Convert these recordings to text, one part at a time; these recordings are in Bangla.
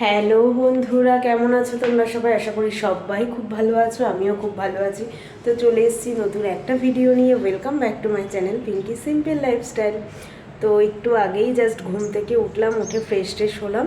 হ্যালো বন্ধুরা, কেমন আছো তোমরা সবাই? আশা করি সবাই খুব ভালো আছো, আমিও খুব ভালো আছি। তো চলে এসেছি নতুন একটা ভিডিও নিয়ে। Welcome back to my channel Pinki simple lifestyle. তো একটু আগেই জাস্ট ঘুম থেকে উঠলাম, উঠে ফ্রেশ ট্রেশ হলাম।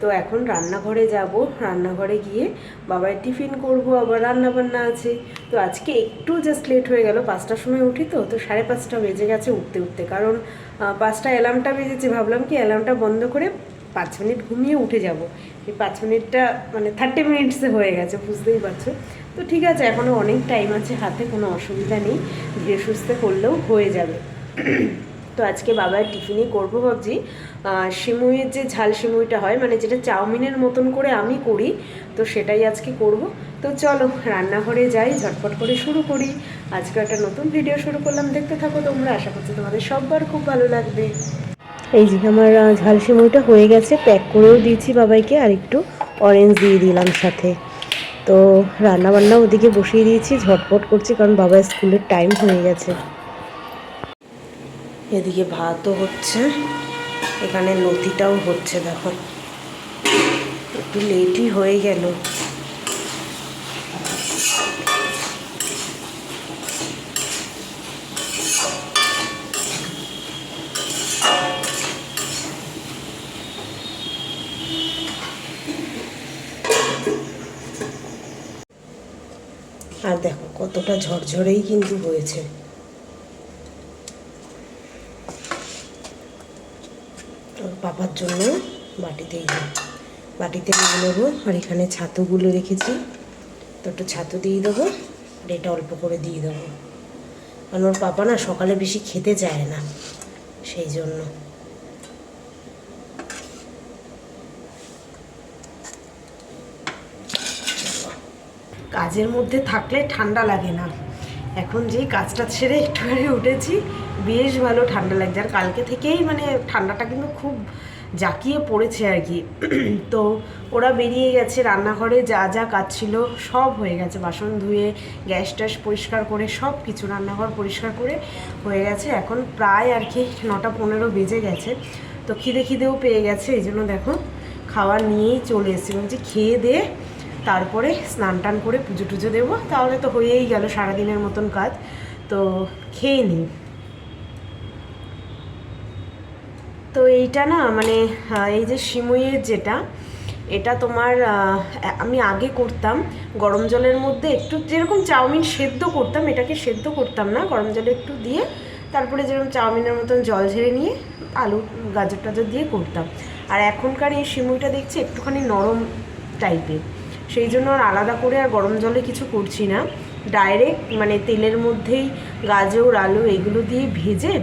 তো এখন রান্নাঘরে যাব, রান্নাঘরে গিয়ে বাবার টিফিন করব, আবার রান্না বান্না আছে। তো আজকে একটু জাস্ট লেট হয়ে গেল, 5টার সময় উঠি, তো 5:30 বেজে গেছে উঠতে উঠতে। কারণ 5টা অ্যালার্মটা বেজেছে, ভাবলাম কি অ্যালার্মটা বন্ধ করে 5 মিনিট ঘুমিয়ে উঠে যাব। এই 5 মিনিটটা মানে 30 মিনিটসে হয়ে গেছে, বুঝতেই পারছো। তো ঠিক আছে, এখনও অনেক টাইম আছে হাতে, কোনো অসুবিধা নেই, ধীরে সুস্থে করলেও হয়ে যাবে। তো আজকে বাবার টিফিনে করবো ভাবছি সিমুইয়ের যে ঝাল সিমুইটা হয়, মানে যেটা চাউমিনের মতন করে আমি করি, তো সেটাই আজকে করব। তো চলো রান্নাঘরে যাই, ঝটপট করে শুরু করি। আজকে একটা নতুন ভিডিও শুরু করলাম, দেখতে থাকো তোমরা, আশা করছি তোমাদের সবার খুব ভালো লাগবে। এই যে আমার ঝাল সিমুইটা হয়ে গেছে, প্যাক করেও দিয়েছি বাবাইকে, আর একটু অরেঞ্জ দিয়ে দিলাম সাথে। তো রান্নাবান্না ওদিকে বসিয়ে দিয়েছি, ঝটপট করছি কারণ বাবার স্কুলের টাইম হয়ে গেছে। এদিকে ভাতও হচ্ছে, এখানে লতিটাও হচ্ছে, দেখো একটু লেটই হয়ে গেল। আর দেখো কতটা ঝরঝরেই কিন্তু হয়েছে। পাপার জন্য বাটিতে নিয়ে নেবো। আর এখানে ছাতুগুলো রেখেছি, তো একটু ছাতু দিয়ে দেবো, আর এটা অল্প করে দিয়ে দেবো, কারণ ওর পাপা না সকালে বেশি খেতে চায় না, সেই জন্য। কাজের মধ্যে থাকলে ঠান্ডা লাগে না, এখন যেই কাজটা ছেড়ে একটুখানি উঠেছি, বেশ ভালো ঠান্ডা লাগছে। আর কালকে থেকেই মানে ঠান্ডাটা কিন্তু খুব জাঁকিয়ে পড়েছে আর কি। তো ওরা বেরিয়ে গেছে, রান্নাঘরে যা যা কাজ ছিল সব হয়ে গেছে, বাসন ধুয়ে গ্যাস ট্যাস পরিষ্কার করে সব কিছু, রান্নাঘর পরিষ্কার করে হয়ে গেছে। এখন প্রায় আর কি 9টা 15 বেজে গেছে। তো খিদেও পেয়ে গেছে, এই জন্য দেখো খাবার নিয়েই চলে এসেছি। বলছি খেয়ে দিয়ে তারপরে স্নান টান করে পুজো টুজো দেবো, তাহলে তো হয়েই গেল সারাদিনের মতন কাজ। তো খেয়ে নিই। তো এইটা না মানে এই যে সিমুইয়ের যেটা, এটা তোমার আমি আগে করতাম গরম জলের মধ্যে একটু, যেরকম চাউমিন সেদ্ধ করতাম, এটাকে সেদ্ধ করতাম না, গরম জলে একটু দিয়ে তারপরে যেরকম চাউমিনের মতন জল ঝেড়ে নিয়ে আলু গাজর টাজর দিয়ে করতাম। আর এখনকার এই সিমুইটা দেখছি একটুখানি নরম টাইপের, সেই জন্য আর আলাদা করে আর গরম জলে কিছু করছি না, ডাইরেক্ট মানে তেলের মধ্যেই গাজর আলু এগুলো দিয়ে ভেজে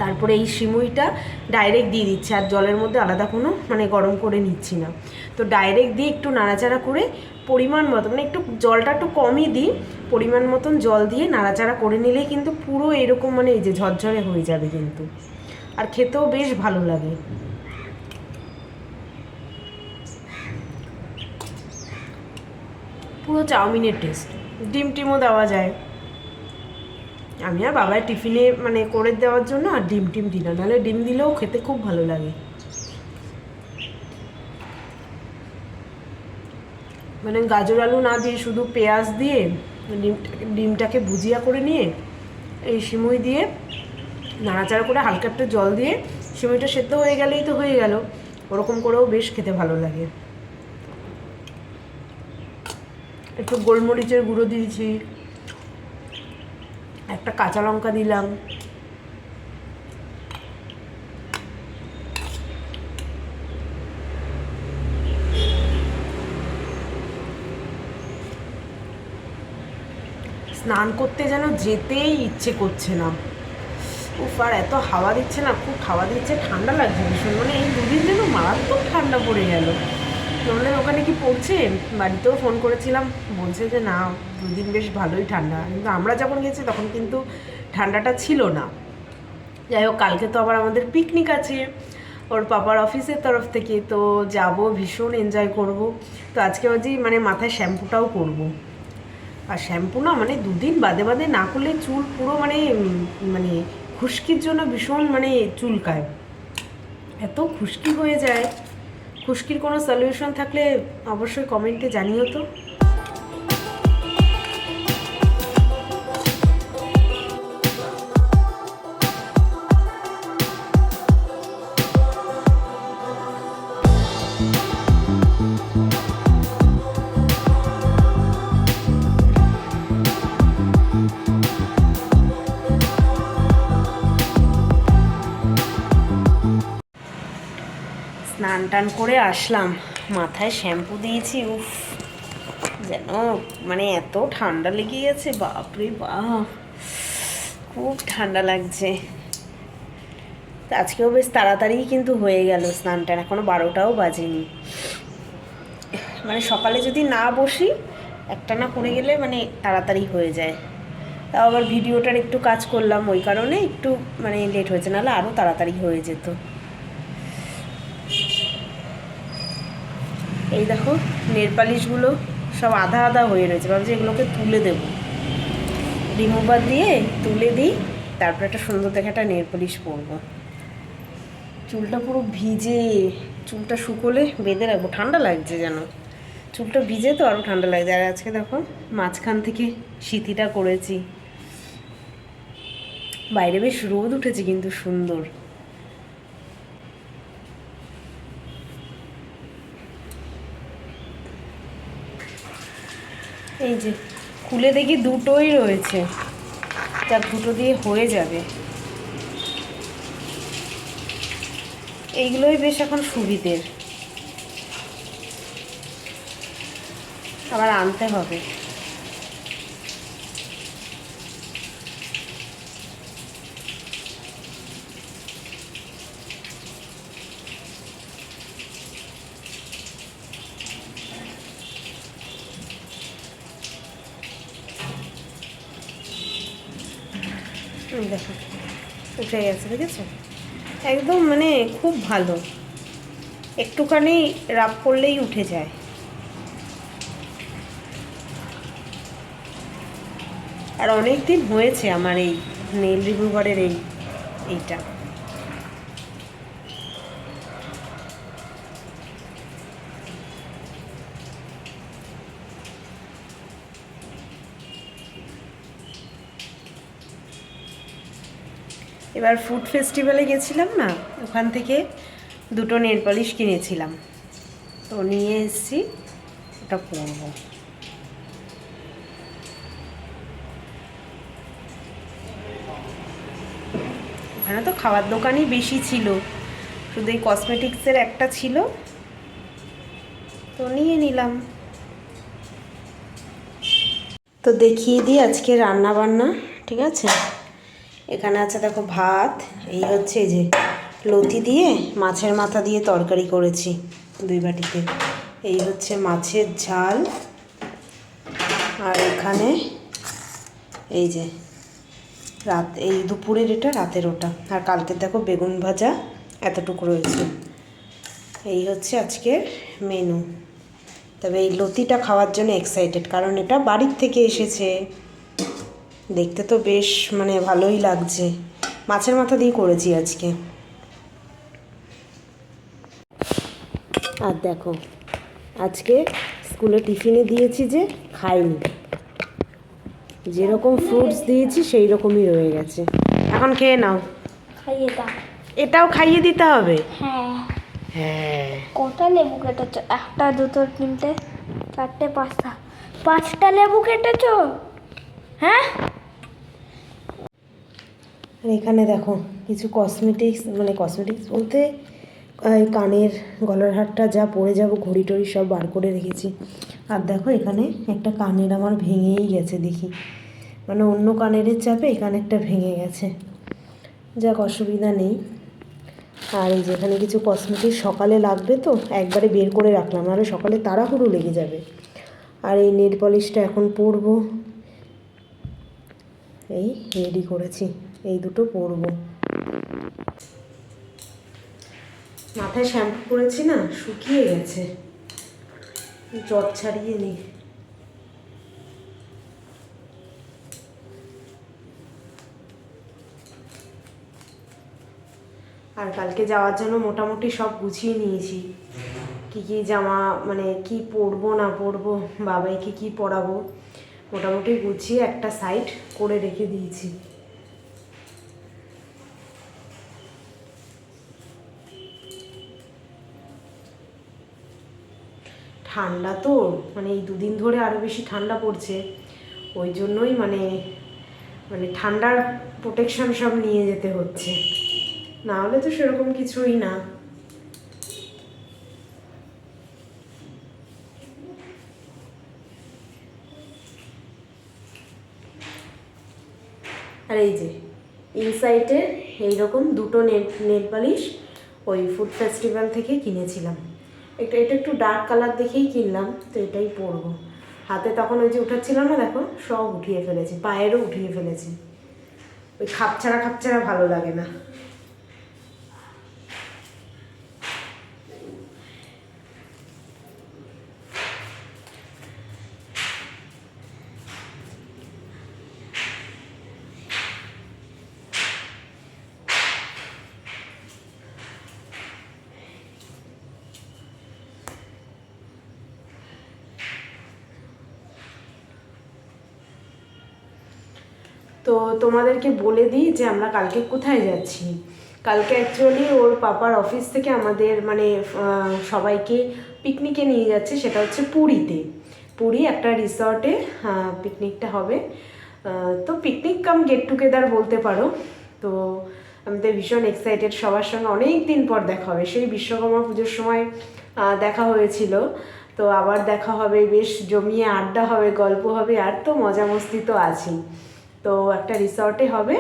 তারপরে এই সিমুইটা ডাইরেক্ট দিয়ে দিচ্ছি, আর জলের মধ্যে আলাদা কোনো মানে গরম করে নিচ্ছি না। তো ডাইরেক্ট দিয়ে একটু নাড়াচাড়া করে পরিমাণ মতো, মানে একটু জলটা একটু কমই দিই, পরিমাণ মতন জল দিয়ে নাড়াচাড়া করে নিলেই কিন্তু পুরো এরকম মানে এই যে ঝরঝরে হয়ে যাবে কিন্তু, আর খেতেও বেশ ভালো লাগে। পুরো চাউমিনের টেস্ট, ডিম টিমও দেওয়া যায়। আমি আর বাবার টিফিনে মানে করে দেওয়ার জন্য আর ডিম দিলাম, নাহলে ডিম দিলেও খেতে খুব ভালো লাগে। মানে গাজর আলু না দিয়ে শুধু পেঁয়াজ দিয়ে ডিমটাকে ভুজিয়া করে নিয়ে এই সিমুই দিয়ে নাড়াচাড়া করে হালকা একটু জল দিয়ে সিমুইটা সেদ্ধ হয়ে গেলেই তো হয়ে গেল, ওরকম করেও বেশ খেতে ভালো লাগে। একটু গোলমরিচের গুঁড়ো দিয়েছি, একটা কাঁচা লঙ্কা দিলাম। স্নান করতে যেন যেতেই ইচ্ছে করছে না। উফ, আর এত হাওয়া দিচ্ছে না, খুব হাওয়া দিচ্ছে, ঠান্ডা লাগছে ভীষণ, মানে এই দুদিন যেন মারাত্মক ঠান্ডা পড়ে গেল। তোমাদের ওখানে কি পড়ছে? বাড়িতেও ফোন করেছিলাম, বলছে যে না 2 দিন বেশ ভালোই ঠান্ডা, কিন্তু আমরা যখন গেছি তখন কিন্তু ঠান্ডাটা ছিল না। যাই হোক, কালকে তো আবার আমাদের পিকনিক আছে ওর পাপার অফিসের তরফ থেকে, তো যাব, ভীষণ এনজয় করব। তো আজকে ভাবছি মানে মাথায় শ্যাম্পুটাও করব। আর শ্যাম্পু না মানে 2 দিন বাদে বাদে না করলে চুল পুরো মানে মানে খুশকির জন্য ভীষণ মানে চুলকায়, এত খুশকি হয়ে যায়, খুশকির কোনো সলিউশন থাকলে অবশ্যই কমেন্টে জানিও তো। স্নান টান করে আসলাম, মাথায় শ্যাম্পু দিয়েছি, উফ যেন মানে এত ঠান্ডা লেগে গেছে, বাপরে বাপ খুব ঠান্ডা লাগছে। আজকেও বেশ তাড়াতাড়ি কিন্তু হয়ে গেল স্নান টান, এখনও 12টাও বাজেনি। মানে সকালে যদি না বসি একটানা করে গেলে মানে তাড়াতাড়ি হয়ে যায়। তাও আবার ভিডিওটার একটু কাজ করলাম, ওই কারণে একটু মানে লেট হয়েছে, নাহলে আরও তাড়াতাড়ি হয়ে যেত। এই দেখো নেল পালিশগুলো সব আধা আধা হয়ে রয়েছে, ভাবছি এগুলোকে তুলে দেবো, রিমুভার দিয়ে তুলে দিই, তারপর একটা সুন্দর দেখে একটা নেল পালিশ পরবো। চুলটা পুরো ভিজে, চুলটা শুকোলে বেঁধে রাখবো, ঠান্ডা লাগছে যেন, চুলটা ভিজে তো আরও ঠান্ডা লাগছে। আর আজকে দেখো মাঝখান থেকে সিঁথিটা করেছি, বাইরে বেশ রোদ উঠেছে কিন্তু সুন্দর। এই যে খুলে দেখি দুটোই রয়েছে, যাক দুটো দিয়ে হয়ে যাবে। এইগুলোই বেশ এখন সুবিধের, আবার আনতে হবে। দেখো উঠে গেছে, দেখেছো একদম মানে খুব ভালো, একটুখানি রাব করলেই উঠে যায়। আর অনেক দিন হয়েছে আমার এই নেল রিমুভারের এইটা। এবার ফুড ফেস্টিভ্যালে গেছিলাম না, ওখান থেকে দুটো নেল পলিশ কিনেছিলাম, তো নিয়ে এসেছি, ওটা পরবো। ওখানে তো খাওয়ার দোকানই বেশি ছিল, শুধু এই কসমেটিক্সের একটা ছিল, তো নিয়ে নিলাম। তো দেখিয়ে দিই আজকে রান্না বান্না, ঠিক আছে। এখানে আছে দেখো ভাত, এই হচ্ছে এই যে লতি দিয়ে মাছের মাথা দিয়ে তরকারি করেছি 2 বাটিতে, এই হচ্ছে মাছের ঝাল, আর এখানে এই যে এই দুপুরের এটা, রাতের ওটা, আর কালকে দেখো বেগুন ভাজা এতটুকু রয়েছে। এই হচ্ছে আজকের মেনু। তবে এই লতিটা খাওয়ার জন্য এক্সাইটেড, কারণ এটা বাড়ির থেকে এসেছে, দেখতে তো বেশ মানে ভালোই লাগছে। মাছের মাথা দিয়ে করেছি আজকে। আর দেখো আজকে স্কুলে টিফিনে দিয়েছি যে খাইনি, যেরকম ফ্রুটস দিয়েছি সেই রকমই রয়ে গেছে। এখন খেয়ে নাও, খাইয়ে দাও। এটাও খাইয়ে দিতে হবে? হ্যাঁ হ্যাঁ। কটা লেবু কেটেছো? 1 2 3 4 5টা 5টা লেবু কেটেছো? হ্যাঁ। আর এখানে দেখো কিছু কসমেটিক্স, মানে কসমেটিক্স বলতে কানের গলার হারটা যা পরে যাব, ঘড়ি টড়ি সব বার করে রেখেছি। আর দেখো এখানে একটা কানের আমার ভেঙেই গেছে, দেখি মানে অন্য কানের চাপে এই কানেরটা ভেঙে গেছে, যাক অসুবিধা নেই। আর এই যেখানে কিছু কসমেটিক্স সকালে লাগবে, তো একবারে বের করে রাখলাম, নাহলে সকালে তাড়াহুড়ো লেগে যাবে। আর এই নেল পলিশটা এখন পরবো, এই রেডি করেছি, এই দুটো পরবো। মাথায় শ্যাম্পু করেছি না, শুকিয়ে গেছে, জট ছাড়িয়ে নিই। আর কালকে যাওয়ার জন্য মোটামুটি সব গুছিয়ে নিয়েছি, কী কী জামা মানে কি পরবো না পরবো, বাবাইকে কি পরাবো, মোটামুটি গুছিয়ে একটা সাইড করে রেখে দিয়েছি। ঠান্ডা তো মানে এই দুদিন ধরে আরও বেশি ঠান্ডা পড়ছে, ওই জন্যই মানে মানে ঠান্ডার প্রোটেকশন সব নিয়ে যেতে হচ্ছে, না হলে তো সেরকম কিছুই না। আর এই যে ইনসাইটের এইরকম দুটো নেট বালিশ ওই ফুড ফেস্টিভ্যাল থেকে কিনেছিলাম। এটা একটু ডার্ক কালার দেখেই কিনলাম, তো এটাই পরবো। হাতে তখন ওই যে উঠাচ্ছিলাম না, দেখো সব উঠিয়ে ফেলেছি, পায়েরও উঠিয়ে ফেলেছি। ওই খাপছাড়া খাপছাড়া ভালো লাগে না। তো তোমাদেরকে বলে দিই যে আমরা কালকে কোথায় যাচ্ছি। কালকে অ্যাকচুয়ালি ওর পাপার অফিস থেকে আমাদের মানে সবাইকে পিকনিকে নিয়ে যাচ্ছে, সেটা হচ্ছে পুরীতে। পুরী একটা রিসর্টে পিকনিকটা হবে। তো পিকনিক কাম গেট টুগেদার বলতে পারো। তো আমি তো ভীষণ এক্সাইটেড, সবার সঙ্গে অনেক দিন পর দেখা হবে। সেই বিশ্বকর্মা পুজোর সময় দেখা হয়েছিল, তো আবার দেখা হবে, বেশ জমিয়ে আড্ডা হবে, গল্প হবে, আর তো মজা মস্তি তো আছেই। তো একটা রিসর্টে হবে,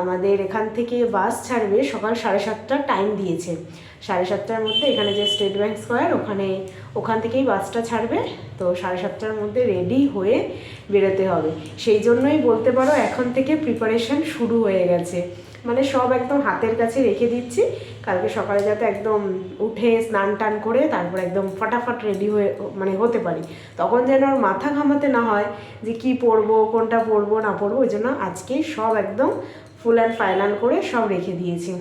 আমাদের এখান থেকে বাস ছাড়বে সকাল 7:30 টাইম দিয়েছে। 7:30টার মধ্যে এখানে যে স্টেট ব্যাংক স্কোয়ার ওখান থেকেই বাসটা ছাড়বে। তো 7:30টার মধ্যে রেডি হয়ে বেরোতে হবে। সেই জন্যই বলতে পারো এখন থেকে প্রিপারেশন শুরু হয়ে গেছে, মানে সব একদম হাতের কাছে রেখে দিচ্ছি। কালকে সকালে যাতে একদম উঠে স্নান টান করে তারপর একদম ফটাফট রেডি হয়ে মানে হতে পারি, তখন যেন আর মাথা ঘামাতে না হয় যে কি পরবো, কোনটা পরবো না পরবো। ওই জন্য আজকেই সব একদম ফুল অ্যান্ড ফাইনাল করে সব রেখে দিয়েছি।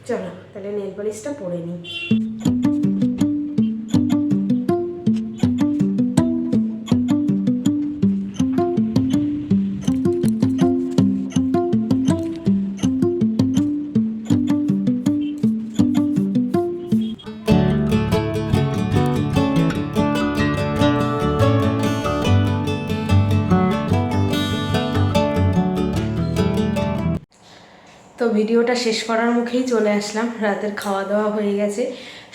চলো তাহলে নেল পলিশটা পরে নিই। তো ভিডিওটা শেষ করার মুখেই চলে আসলাম। রাতের খাওয়া দাওয়া হয়ে গেছে,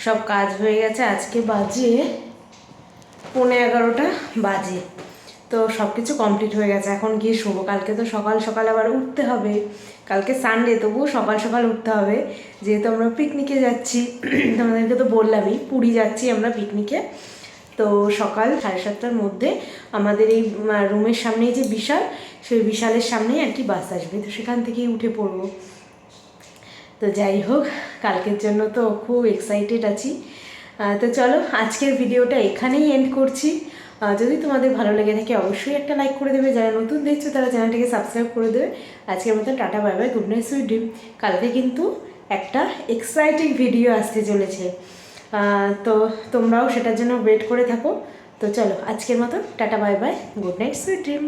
সব কাজ হয়ে গেছে। আজকে বাজে 11:15 বাজে। তো সব কিছু কমপ্লিট হয়ে গেছে, এখন গিয়ে শোবো। কালকে তো সকাল সকাল আবার উঠতে হবে, কালকে সানডে, তবুও সকাল সকাল উঠতে হবে, যেহেতু আমরা পিকনিকে যাচ্ছি। তোমাদেরকে তো বললামই পুরী যাচ্ছি আমরা পিকনিকে। তো সকাল 7:30টার মধ্যে আমাদের এই রুমের সামনেই যে বিশাল, সেই বিশালের সামনেই আর কি বাস আসবে, তো সেখান থেকেই উঠে পড়বো। তো যাই হোক, কালকের জন্য তো খুব এক্সাইটেড আছি। তো চলো আজকের ভিডিওটা এখানেই এন্ড করছি। যদি তোমাদের ভালো লেগে থাকে অবশ্যই একটা লাইক করে দেবে, যারা নতুন দেখছো তারা চ্যানেলটাকে সাবস্ক্রাইব করে দেবে। আজকের মতো tata, bye bye, good night, sweet dream. কালকে কিন্তু একটা এক্সাইটিং ভিডিও আসতে চলেছে, তো তোমরাও সেটার জন্য ওয়েট করে থাকো। তো চলো আজকের মতো tata, bye bye, good night, sweet dream.